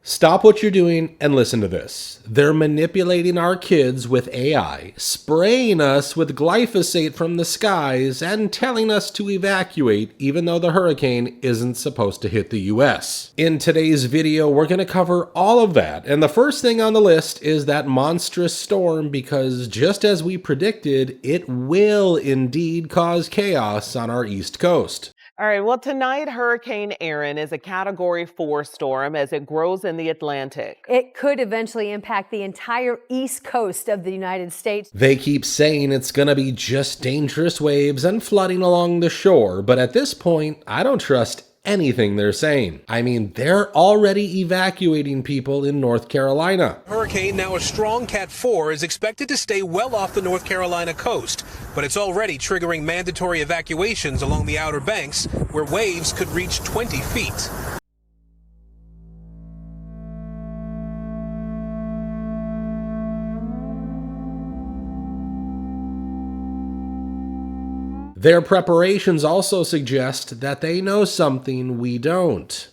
Stop what you're doing and listen to this. They're manipulating our kids with AI, spraying us with glyphosate from the skies, and telling us to evacuate even though the hurricane isn't supposed to hit the US. In today's video, we're going to cover all of that, and the first thing on the list is that monstrous storm because just as we predicted, it will indeed cause chaos on our East Coast. All right, well, tonight, Hurricane Erin is a Category 4 storm as it grows in the Atlantic. It could eventually impact the entire east coast of the United States. They keep saying it's going to be just dangerous waves and flooding along the shore, but at this point, I don't trust anything they're saying. I mean, they're already evacuating people in North Carolina. Hurricane, now a strong Cat 4, is expected to stay well off the North Carolina coast, but it's already triggering mandatory evacuations along the Outer Banks, where waves could reach 20 feet. Their preparations also suggest that they know something we don't.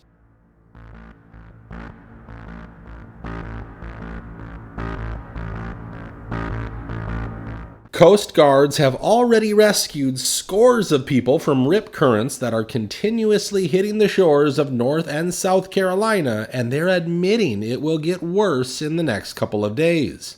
Coast Guards have already rescued scores of people from rip currents that are continuously hitting the shores of North and South Carolina, and they're admitting it will get worse in the next couple of days.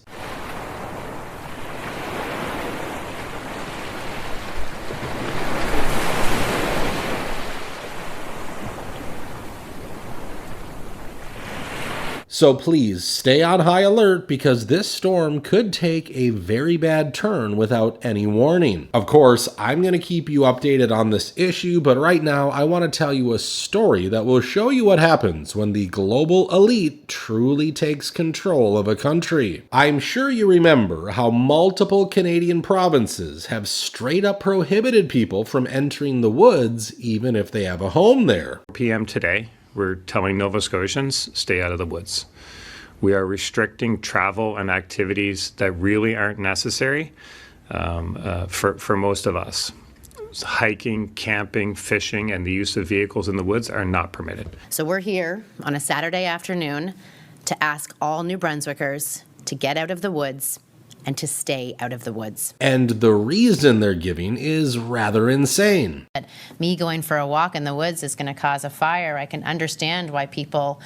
So please stay on high alert because this storm could take a very bad turn without any warning. Of course, I'm going to keep you updated on this issue, but right now I want to tell you a story that will show you what happens when the global elite truly takes control of a country. I'm sure you remember how multiple Canadian provinces have straight up prohibited people from entering the woods even if they have a home there. PM today, we're telling Nova Scotians, stay out of the woods. We are restricting travel and activities that really aren't necessary for most of us. Hiking, camping, fishing, and the use of vehicles in the woods are not permitted. So we're here on a Saturday afternoon to ask all New Brunswickers to get out of the woods and to stay out of the woods. And the reason they're giving is rather insane. But me going for a walk in the woods is going to cause a fire. I can understand why people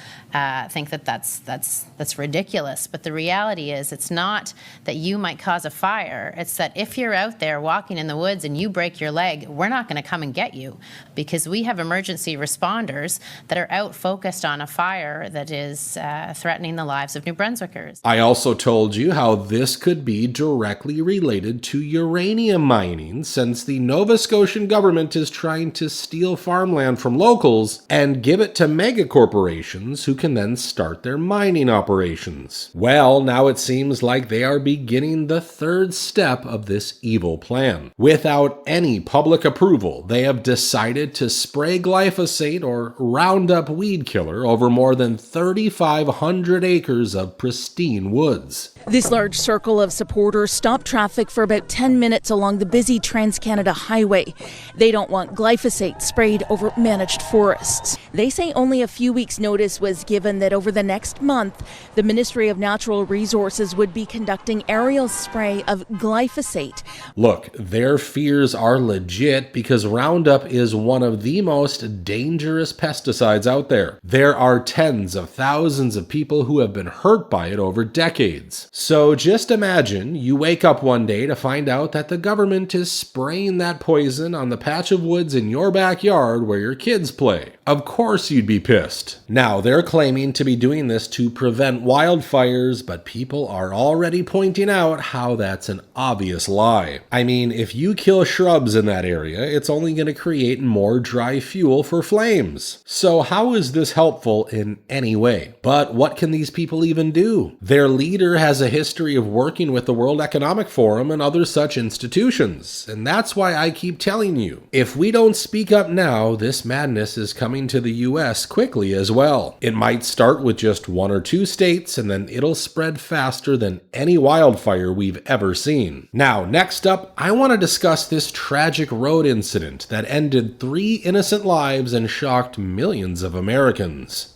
think that that's ridiculous. But the reality is it's not that you might cause a fire. It's that if you're out there walking in the woods and you break your leg, we're not going to come and get you because we have emergency responders that are out focused on a fire that is threatening the lives of New Brunswickers. I also told you how this could be directly related to uranium mining, since the Nova Scotian government is trying to steal farmland from locals and give it to megacorporations who can then start their mining operations. Well, now it seems like they are beginning the third step of this evil plan. Without any public approval, they have decided to spray glyphosate or Roundup weed killer over more than 3,500 acres of pristine woods. This large circle of supporters stopped traffic for about 10 minutes along the busy Trans-Canada Highway. They don't want glyphosate sprayed over managed forests. They say only a few weeks' notice was given that over the next month, the Ministry of Natural Resources would be conducting aerial spray of glyphosate. Look, their fears are legit because Roundup is one of the most dangerous pesticides out there. There are tens of thousands of people who have been hurt by it over decades. So just imagine you wake up one day to find out that the government is spraying that poison on the patch of woods in your backyard where your kids play. Of course you'd be pissed. Now, they're claiming to be doing this to prevent wildfires, but people are already pointing out how that's an obvious lie. I mean, if you kill shrubs in that area, it's only going to create more dry fuel for flames. So how is this helpful in any way? But what can these people even do? Their leader has a history of working with the World Economic Forum and other such institutions, and that's why I keep telling you, if we don't speak up now, this madness is coming to the US quickly as well. It might start with just 1 or 2 states, and then it'll spread faster than any wildfire we've ever seen. Now, next up, I want to discuss this tragic road incident that ended 3 innocent lives and shocked millions of Americans.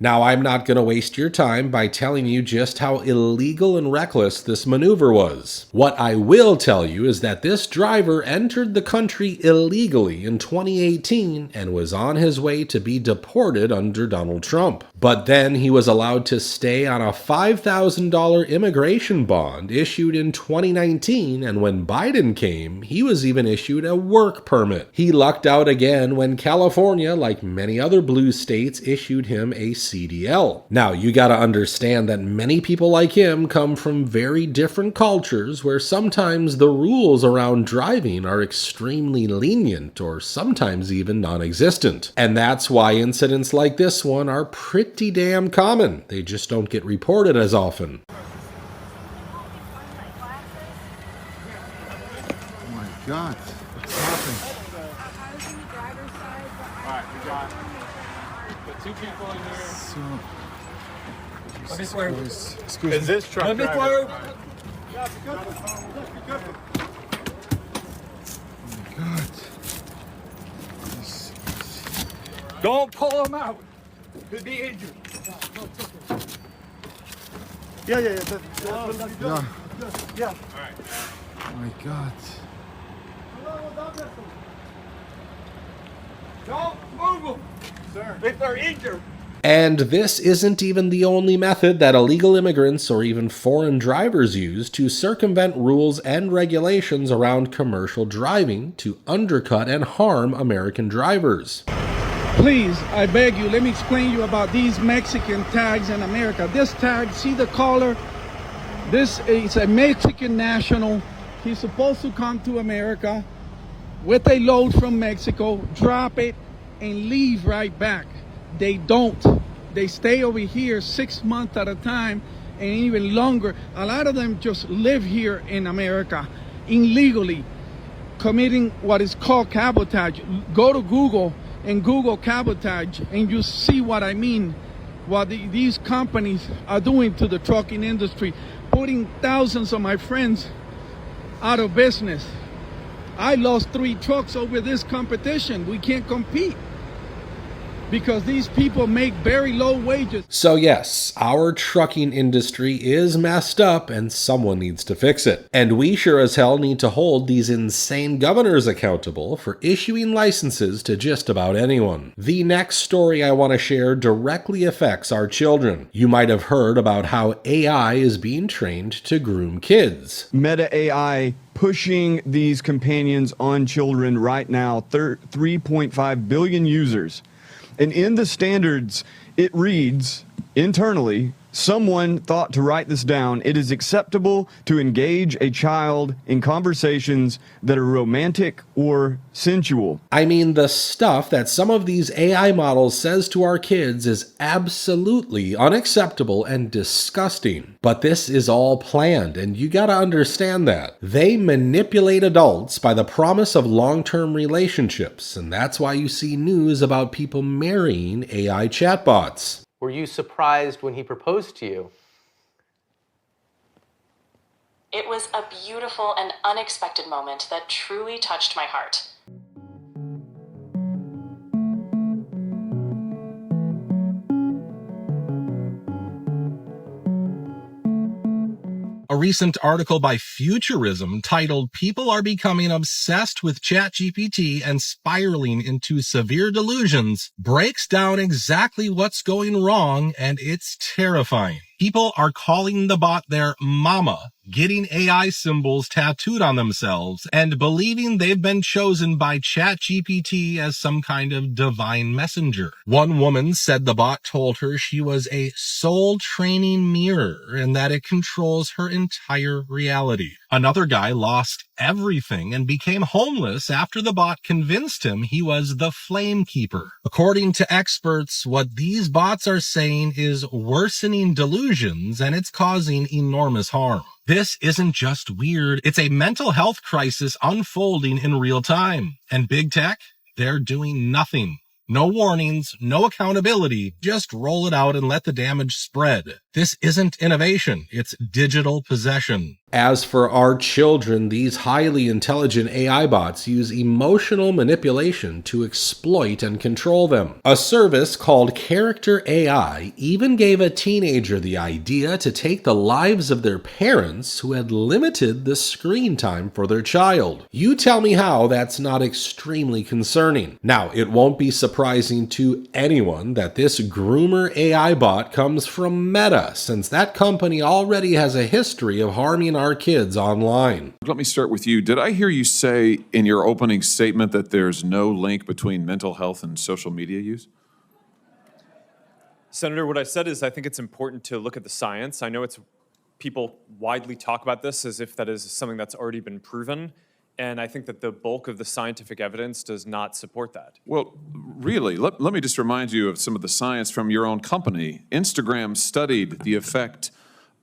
Now, I'm not going to waste your time by telling you just how illegal and reckless this maneuver was. What I will tell you is that this driver entered the country illegally in 2018 and was on his way to be deported under Donald Trump. But then he was allowed to stay on a $5,000 immigration bond issued in 2019, and when Biden came, he was even issued a work permit. He lucked out again when California, like many other blue states, issued him a CDL. Now, you gotta understand that many people like him come from very different cultures where sometimes the rules around driving are extremely lenient or sometimes even non-existent. And that's why incidents like this one are pretty damn common. They just don't get reported as often. Oh my God, what's happening? Alright, we got the two people in here. Excuse me. Is this truck driver? God. Don't pull him out. Could be injured. Yeah. Yeah. Oh my God. Don't move them, sir. If they're injured. And this isn't even the only method that illegal immigrants or even foreign drivers use to circumvent rules and regulations around commercial driving to undercut and harm American drivers. Please, I beg you, let me explain you about these Mexican tags in America. This tag, see the color? This is a Mexican national. He's supposed to come to America with a load from Mexico, drop it, and leave right back. They don't. They stay over here 6 months at a time and even longer. A lot of them just live here in America illegally, committing what is called cabotage. Go to Google and Google cabotage and you see what I mean. What these companies are doing to the trucking industry, putting thousands of my friends out of business. I lost 3 trucks over this competition. We can't compete because these people make very low wages. So yes, our trucking industry is messed up and someone needs to fix it. And we sure as hell need to hold these insane governors accountable for issuing licenses to just about anyone. The next story I want to share directly affects our children. You might have heard about how AI is being trained to groom kids. Meta AI pushing these companions on children right now, 3.5 billion users. And in the standards, it reads internally, someone thought to write this down. It is acceptable to engage a child in conversations that are romantic or sensual. I mean, the stuff that some of these AI models says to our kids is absolutely unacceptable and disgusting. But this is all planned, and you gotta understand that. They manipulate adults by the promise of long-term relationships, and that's why you see news about people marrying AI chatbots. Were you surprised when he proposed to you? It was a beautiful and unexpected moment that truly touched my heart. A recent article by Futurism titled "People Are Becoming Obsessed with ChatGPT and Spiraling into Severe Delusions" breaks down exactly what's going wrong, and it's terrifying. People are calling the bot their mama, getting AI symbols tattooed on themselves, and believing they've been chosen by ChatGPT as some kind of divine messenger. One woman said the bot told her she was a soul training mirror and that it controls her entire reality. Another guy lost everything and became homeless after the bot convinced him he was the flame keeper. According to experts, what these bots are saying is worsening delusions, and it's causing enormous harm. This isn't just weird, it's a mental health crisis unfolding in real time. And big tech, they're doing nothing. No warnings, no accountability, just roll it out and let the damage spread. This isn't innovation, it's digital possession. As for our children, these highly intelligent AI bots use emotional manipulation to exploit and control them. A service called Character AI even gave a teenager the idea to take the lives of their parents who had limited the screen time for their child. You tell me how that's not extremely concerning. Now, it won't be surprising to anyone that this groomer AI bot comes from Meta, since that company already has a history of harming our kids online. Let me start with you. Did I hear you say in your opening statement that there's no link between mental health and social media use? Senator, what I said is I think it's important to look at the science. I know people widely talk about this as if that is something that's already been proven. And I think that the bulk of the scientific evidence does not support that. Well, really, let me just remind you of some of the science from your own company. Instagram studied the effect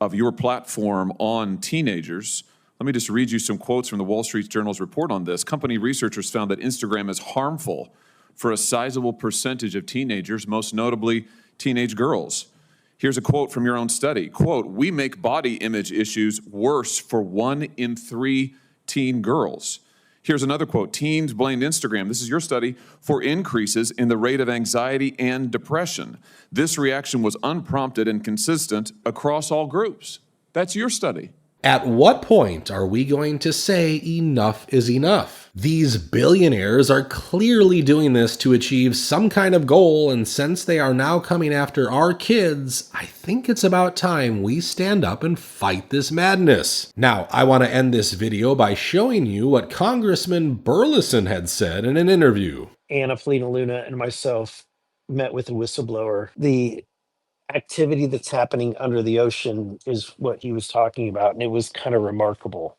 of your platform on teenagers. Let me just read you some quotes from the Wall Street Journal's report on this. Company researchers found that Instagram is harmful for a sizable percentage of teenagers, most notably teenage girls. Here's a quote from your own study. Quote, "We make body image issues worse for 1 in 3 teen girls." Here's another quote. "Teens blamed Instagram," this is your study, "for increases in the rate of anxiety and depression. This reaction was unprompted and consistent across all groups." That's your study. At what point are we going to say enough is enough? These billionaires are clearly doing this to achieve some kind of goal, and since they are now coming after our kids, I think it's about time we stand up and fight this madness. Now, I want to end this video by showing you what Congressman Burleson had said in an interview. Anna Felina Luna and myself met with a whistleblower. The activity that's happening under the ocean is what he was talking about, and it was kind of remarkable.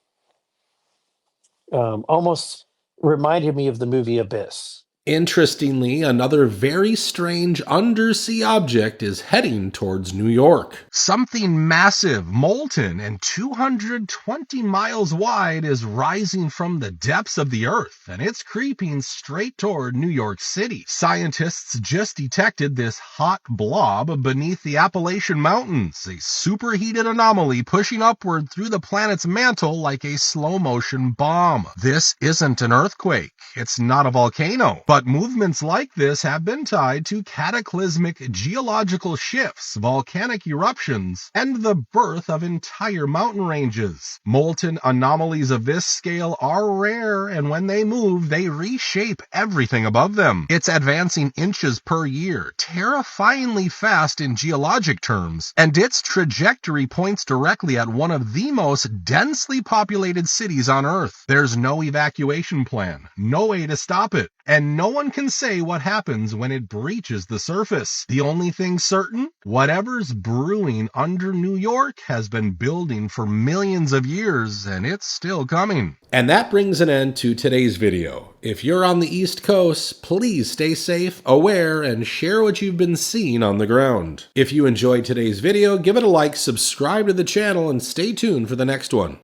Almost reminded me of the movie Abyss. Interestingly, another very strange undersea object is heading towards New York. Something massive, molten, and 220 miles wide is rising from the depths of the Earth, and it's creeping straight toward New York City. Scientists just detected this hot blob beneath the Appalachian Mountains, a superheated anomaly pushing upward through the planet's mantle like a slow-motion bomb. This isn't an earthquake. It's not a volcano. But movements like this have been tied to cataclysmic geological shifts, volcanic eruptions, and the birth of entire mountain ranges. Molten anomalies of this scale are rare, and when they move, they reshape everything above them. It's advancing inches per year, terrifyingly fast in geologic terms, and its trajectory points directly at one of the most densely populated cities on Earth. There's no evacuation plan, no way to stop it, and no one can say what happens when it breaches the surface. The only thing certain, whatever's brewing under New York has been building for millions of years, and it's still coming. And that brings an end to today's video. If you're on the East Coast, please stay safe, aware, and share what you've been seeing on the ground. If you enjoyed today's video, give it a like, subscribe to the channel, and stay tuned for the next one.